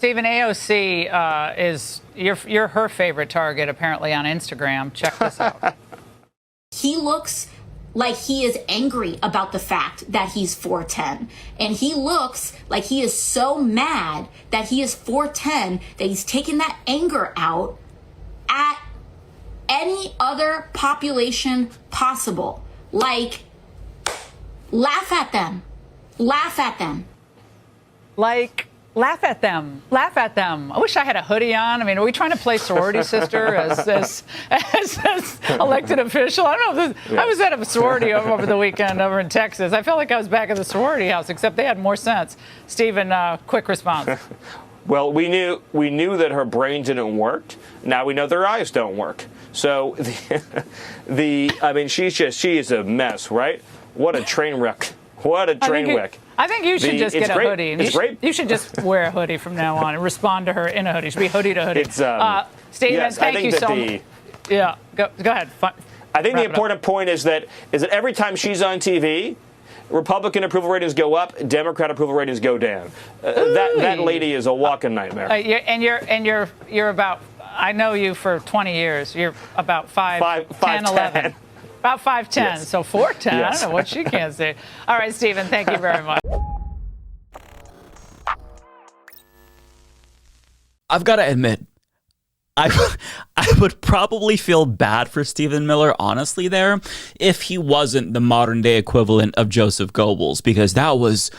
Stephen, AOC is you're her favorite target, apparently, on Instagram. Check this out. He looks like he is angry about the fact that he's 4'10". And he looks like he is so mad that he is 4'10", that he's taking that anger out at any other population possible. Like, laugh at them. Laugh at them. Like, laugh at them. Laugh at them. I wish I had a hoodie on. I mean, are we trying to play sorority sister as elected official? I don't know. I was at a sorority over the weekend over in Texas. I felt like I was back at the sorority house, except they had more sense. Stephen, quick response. Well, we knew that her brain didn't work. Now we know their eyes don't work. So I mean, she is a mess, right? What a train wreck. What a train wreck. I think you should just get a hoodie. It's great. You should just wear a hoodie from now on and respond to her in a hoodie. It should be hoodie to hoodie. It's, Stephen, yes, thank you so much. Yeah, go ahead. I think the important point is that every time she's on TV, Republican approval ratings go up, Democrat approval ratings go down. That lady is a walking nightmare. You're about, I know you for 20 years. You're about 5'10", 11. About 5'10", yes. So 4'10", yes. I don't know what she can't say. All right, Stephen, thank you very much. I've got to admit, I would probably feel bad for Stephen Miller, honestly, there, if he wasn't the modern-day equivalent of Joseph Goebbels, because that was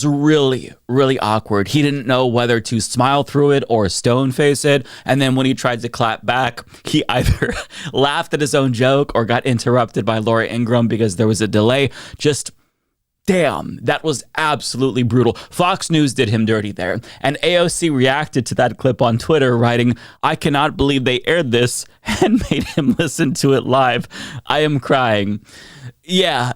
really, really awkward. He didn't know whether to smile through it or stone face it. And then when he tried to clap back, he either laughed at his own joke or got interrupted by Laura Ingraham because there was a delay. Just damn, that was absolutely brutal. Fox News did him dirty there. And AOC reacted to that clip on Twitter, writing, "I cannot believe they aired this," and made him listen to it live. I am crying. Yeah,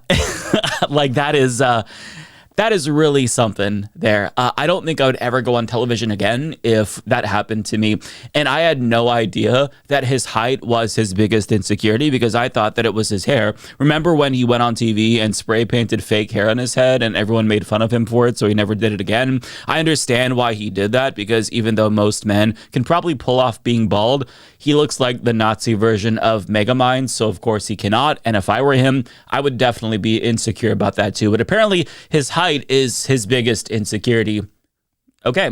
like that is really something there. I don't think I would ever go on television again if that happened to me. And I had no idea that his height was his biggest insecurity because I thought that it was his hair. Remember when he went on TV and spray painted fake hair on his head and everyone made fun of him for it, so he never did it again? I understand why he did that because even though most men can probably pull off being bald, he looks like the Nazi version of Megamind, so of course he cannot. And if I were him, I would definitely be insecure about that too. But apparently his height is his biggest insecurity. Okay,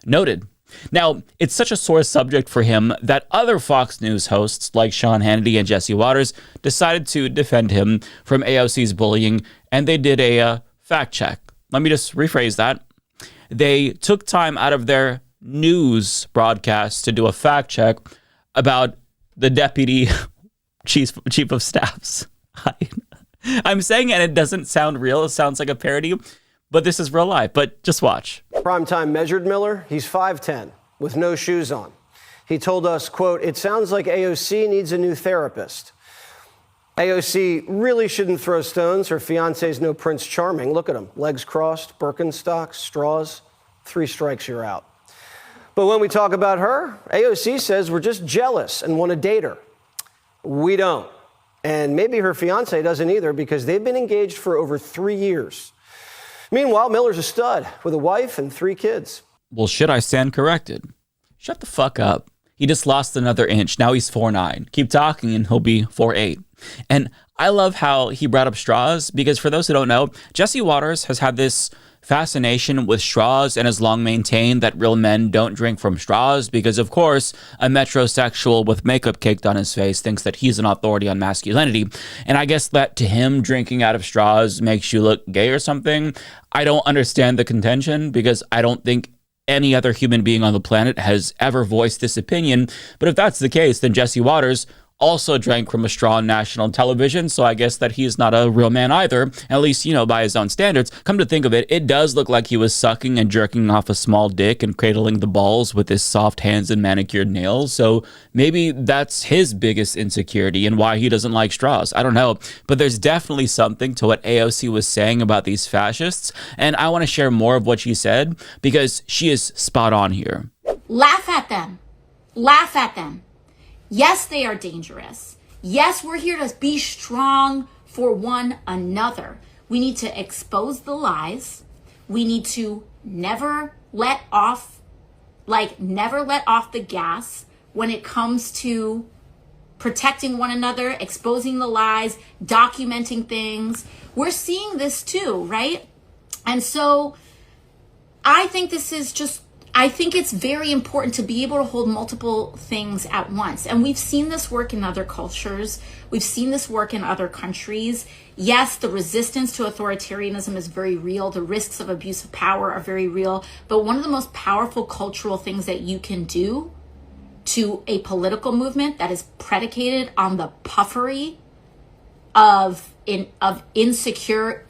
noted. Now, it's such a sore subject for him that other Fox News hosts like Sean Hannity and Jesse Waters decided to defend him from AOC's bullying, and they did a fact check. Let me just rephrase that. They took time out of their news broadcast to do a fact check about the deputy chief of staffs. I'm saying it and it doesn't sound real. It sounds like a parody, but this is real life. But just watch. Primetime measured Miller. He's 5'10", with no shoes on. He told us, quote, "It sounds like AOC needs a new therapist." AOC really shouldn't throw stones. Her fiance's no Prince Charming. Look at him. Legs crossed, Birkenstocks, straws. 3 strikes, you're out. But when we talk about her, AOC says we're just jealous and want to date her. We don't. And maybe her fiance doesn't either because they've been engaged for over 3 years. Meanwhile, Miller's a stud with a wife and 3 kids. Well, should I stand corrected? Shut the fuck up. He just lost another inch. Now he's 4'9". Keep talking and he'll be 4'8". And I love how he brought up straws because for those who don't know, Jesse Waters has had this fascination with straws and has long maintained that real men don't drink from straws because, of course, a metrosexual with makeup caked on his face thinks that he's an authority on masculinity. And I guess that to him, drinking out of straws makes you look gay or something. I don't understand the contention because I don't think any other human being on the planet has ever voiced this opinion. But if that's the case, then Jesse Waters also drank from a straw on national television, so I guess that he's not a real man either, at least, by his own standards. Come to think of it, it does look like he was sucking and jerking off a small dick and cradling the balls with his soft hands and manicured nails, so maybe that's his biggest insecurity and why he doesn't like straws. I don't know, but there's definitely something to what AOC was saying about these fascists, and I want to share more of what she said because she is spot on here. Laugh at them. Laugh at them. Yes, they are dangerous. Yes, we're here to be strong for one another. We need to expose the lies. We need to never never let off the gas when it comes to protecting one another, exposing the lies, documenting things. We're seeing this too, right? And so I think it's very important to be able to hold multiple things at once. And we've seen this work in other cultures. We've seen this work in other countries. Yes, the resistance to authoritarianism is very real. The risks of abuse of power are very real. But one of the most powerful cultural things that you can do to a political movement that is predicated on the puffery of insecure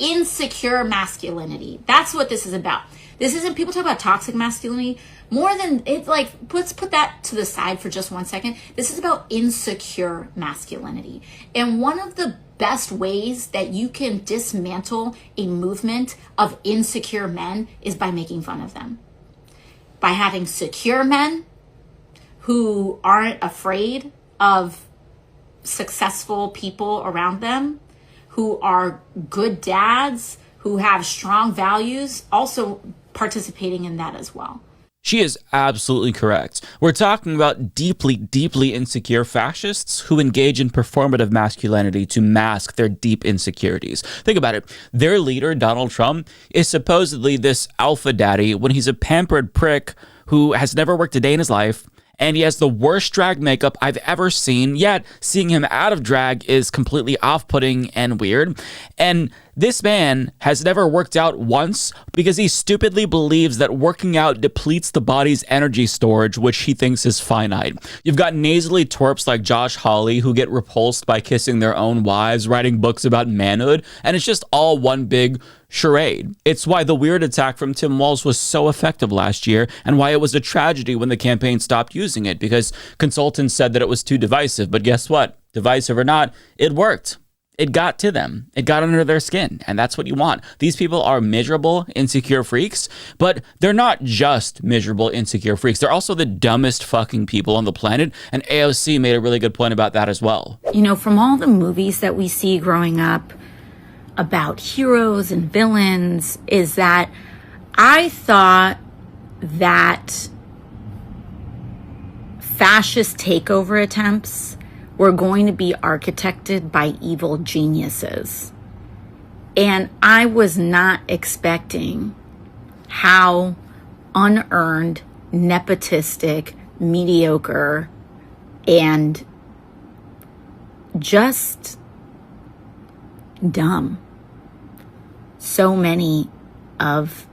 masculinity. That's what this is about. This isn't, people talk about toxic masculinity more than it's like, let's put that to the side for just one second. This is about insecure masculinity. And one of the best ways that you can dismantle a movement of insecure men is by making fun of them. By having secure men who aren't afraid of successful people around them, who are good dads, who have strong values, also participating in that as well. She is absolutely correct. We're talking about deeply, deeply insecure fascists who engage in performative masculinity to mask their deep insecurities. Think about it. Their leader, Donald Trump, is supposedly this alpha daddy when he's a pampered prick who has never worked a day in his life, and he has the worst drag makeup I've ever seen, yet seeing him out of drag is completely off-putting and weird. And this man has never worked out once because he stupidly believes that working out depletes the body's energy storage, which he thinks is finite. You've got nasally twerps like Josh Hawley who get repulsed by kissing their own wives, writing books about manhood, and it's just all one big charade. It's why the weird attack from Tim Walz was so effective last year, and why it was a tragedy when the campaign stopped using it, because consultants said that it was too divisive. But guess what? Divisive or not, it worked. It got to them. It got under their skin. And that's what you want. These people are miserable, insecure freaks, but they're not just miserable, insecure freaks. They're also the dumbest fucking people on the planet. And AOC made a really good point about that as well. You know, from all the movies that we see growing up about heroes and villains, is that I thought that fascist takeover attempts were going to be architected by evil geniuses. And I was not expecting how unearned, nepotistic, mediocre, and just dumb so many of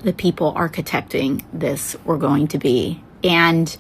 the people architecting this were going to be. And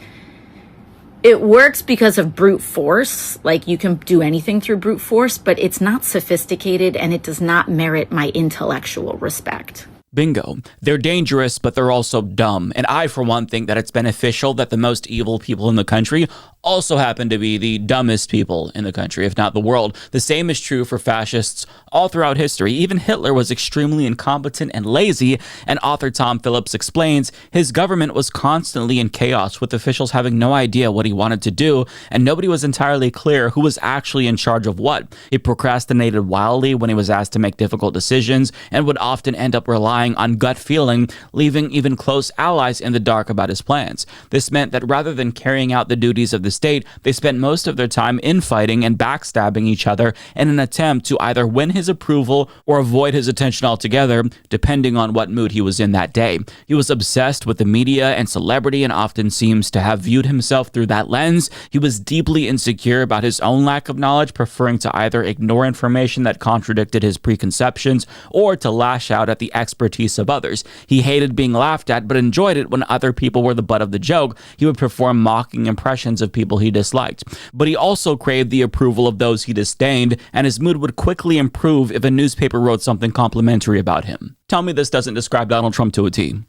it works because of brute force. Like, you can do anything through brute force, but it's not sophisticated and it does not merit my intellectual respect. Bingo. They're dangerous, but they're also dumb. And I, for one, think that it's beneficial that the most evil people in the country also happen to be the dumbest people in the country, if not the world. The same is true for fascists all throughout history. Even Hitler was extremely incompetent and lazy, and author Tom Phillips explains his government was constantly in chaos, with officials having no idea what he wanted to do, and nobody was entirely clear who was actually in charge of what. He procrastinated wildly when he was asked to make difficult decisions, and would often end up relying on gut feeling, leaving even close allies in the dark about his plans. This meant that rather than carrying out the duties of the state, they spent most of their time infighting and backstabbing each other in an attempt to either win his approval or avoid his attention altogether, depending on what mood he was in that day. He was obsessed with the media and celebrity and often seems to have viewed himself through that lens. He was deeply insecure about his own lack of knowledge, preferring to either ignore information that contradicted his preconceptions or to lash out at the expertise of others. He hated being laughed at, but enjoyed it when other people were the butt of the joke. He would perform mocking impressions of people he disliked. But he also craved the approval of those he disdained, and his mood would quickly improve if a newspaper wrote something complimentary about him. Tell me this doesn't describe Donald Trump to a T.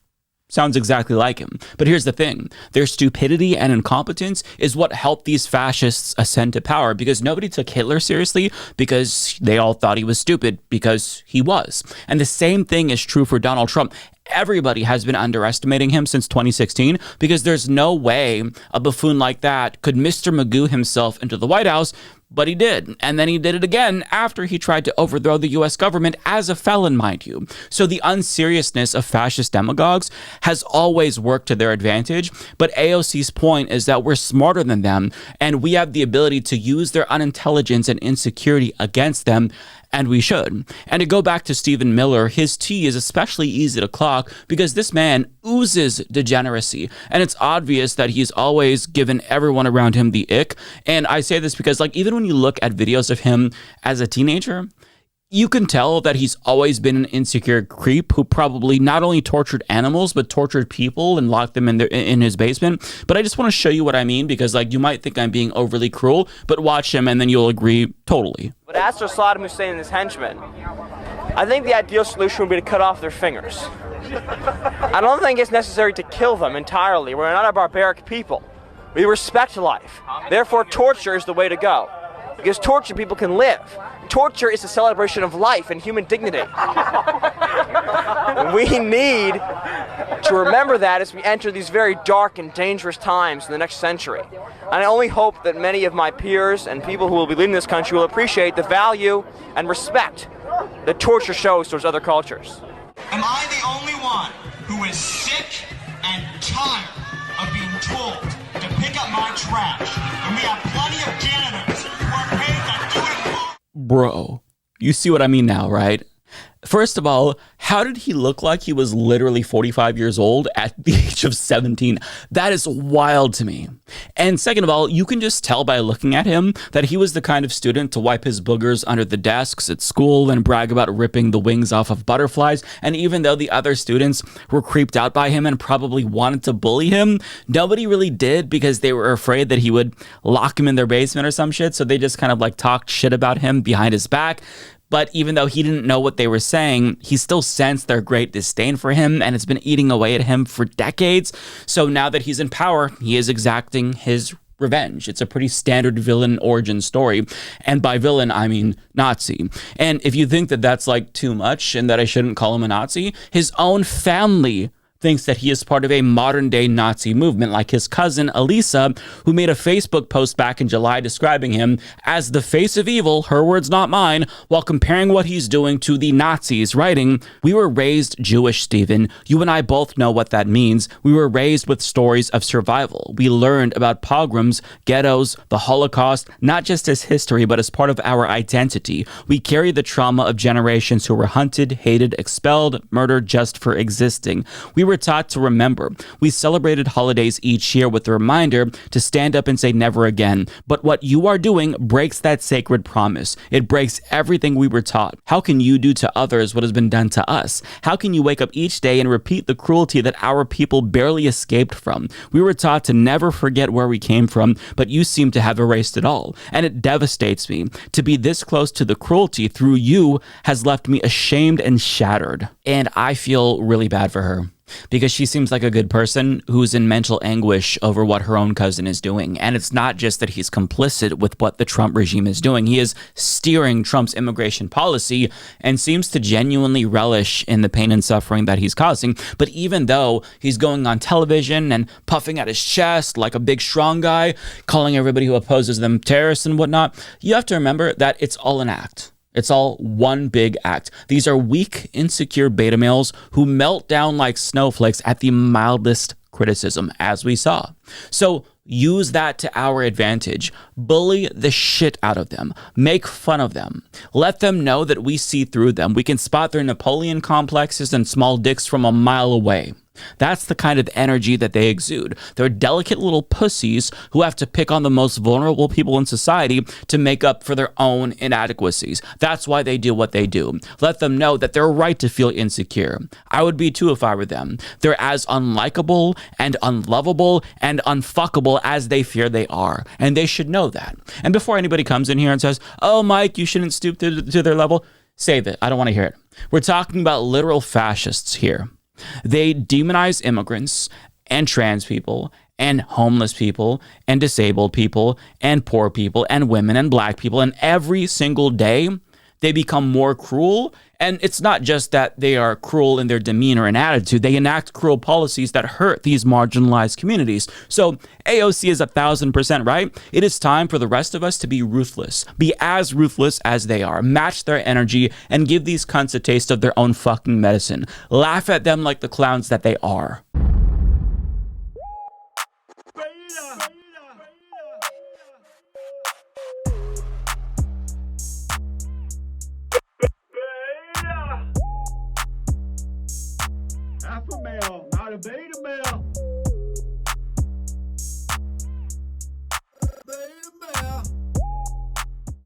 Sounds exactly like him. But here's the thing. Their stupidity and incompetence is what helped these fascists ascend to power, because nobody took Hitler seriously because they all thought he was stupid, because he was. And the same thing is true for Donald Trump. Everybody has been underestimating him since 2016 because there's no way a buffoon like that could Mr. Magoo himself into the White House, But he did. And then he did it again after he tried to overthrow the US government as a felon, mind you. So the unseriousness of fascist demagogues has always worked to their advantage. But AOC's point is that we're smarter than them, and we have the ability to use their unintelligence and insecurity against them, and we should. And to go back to Stephen Miller, his tea is especially easy to clock because this man oozes degeneracy. And it's obvious that he's always given everyone around him the ick. And I say this because, like, even when you look at videos of him as a teenager, you can tell that he's always been an insecure creep who probably not only tortured animals, but tortured people and locked them in his basement. But I just want to show you what I mean, because like you might think I'm being overly cruel, but watch him and then you'll agree totally. But as for Saddam Hussein and his henchmen, I think the ideal solution would be to cut off their fingers. I don't think it's necessary to kill them entirely. We're not a barbaric people. We respect life. Therefore, torture is the way to go. Because tortured people can live. Torture is a celebration of life and human dignity. We need to remember that as we enter these very dark and dangerous times in the next century. And I only hope that many of my peers and people who will be leading this country will appreciate the value and respect that torture shows towards other cultures. Am I the only one who is sick and tired of being told to pick up my trash? And we have plenty of janitors who are paid to do it for. Bro, you see what I mean now, right? First of all, how did he look like he was literally 45 years old at the age of 17? That is wild to me. And second of all, you can just tell by looking at him that he was the kind of student to wipe his boogers under the desks at school and brag about ripping the wings off of butterflies. And even though the other students were creeped out by him and probably wanted to bully him, nobody really did because they were afraid that he would lock him in their basement or some shit. So they just kind of like talked shit about him behind his back. But even though he didn't know what they were saying, he still sensed their great disdain for him, and it's been eating away at him for decades. So now that he's in power, he is exacting his revenge. It's a pretty standard villain origin story. And by villain, I mean Nazi. And if you think that that's like too much and that I shouldn't call him a Nazi, his own family thinks that he is part of a modern-day Nazi movement, like his cousin Elisa, who made a Facebook post back in July describing him as the face of evil, her words not mine, while comparing what he's doing to the Nazis, writing, "We were raised Jewish, Stephen. You and I both know what that means. We were raised with stories of survival. We learned about pogroms, ghettos, the Holocaust, not just as history, but as part of our identity. We carry the trauma of generations who were hunted, hated, expelled, murdered just for existing. We were taught to remember. We celebrated holidays each year with the reminder to stand up and say never again. But what you are doing breaks that sacred promise. It breaks everything we were taught. How can you do to others what has been done to us? How can you wake up each day and repeat the cruelty that our people barely escaped from? We were taught to never forget where we came from, but you seem to have erased it all. And it devastates me. To be this close to the cruelty through you has left me ashamed and shattered." And I feel really bad for her, because she seems like a good person who's in mental anguish over what her own cousin is doing. And it's not just that he's complicit with what the Trump regime is doing. He is steering Trump's immigration policy and seems to genuinely relish in the pain and suffering that he's causing. But even though he's going on television and puffing out his chest like a big strong guy, calling everybody who opposes them terrorists and whatnot, you have to remember that it's all an act. It's all one big act. These are weak, insecure beta males who melt down like snowflakes at the mildest criticism, as we saw. So use that to our advantage. Bully the shit out of them. Make fun of them. Let them know that we see through them. We can spot their Napoleon complexes and small dicks from a mile away. That's the kind of energy that they exude. They're delicate little pussies who have to pick on the most vulnerable people in society to make up for their own inadequacies. That's why they do what they do. Let them know that they're right to feel insecure. I would be too if I were them. They're as unlikable and unlovable and unfuckable as they fear they are. And they should know that. And before anybody comes in here and says, "Oh, Mike, you shouldn't stoop to their level," save it. I don't want to hear it. We're talking about literal fascists here. They demonize immigrants and trans people and homeless people and disabled people and poor people and women and black people. And every single day, they become more cruel And it's not just that they are cruel in their demeanor and attitude, they enact cruel policies that hurt these marginalized communities. So AOC is 1,000% right. It is time for the rest of us to be ruthless, be as ruthless as they are, match their energy, and give these cunts a taste of their own fucking medicine. Laugh at them like the clowns that they are. Alpha male, not a beta male.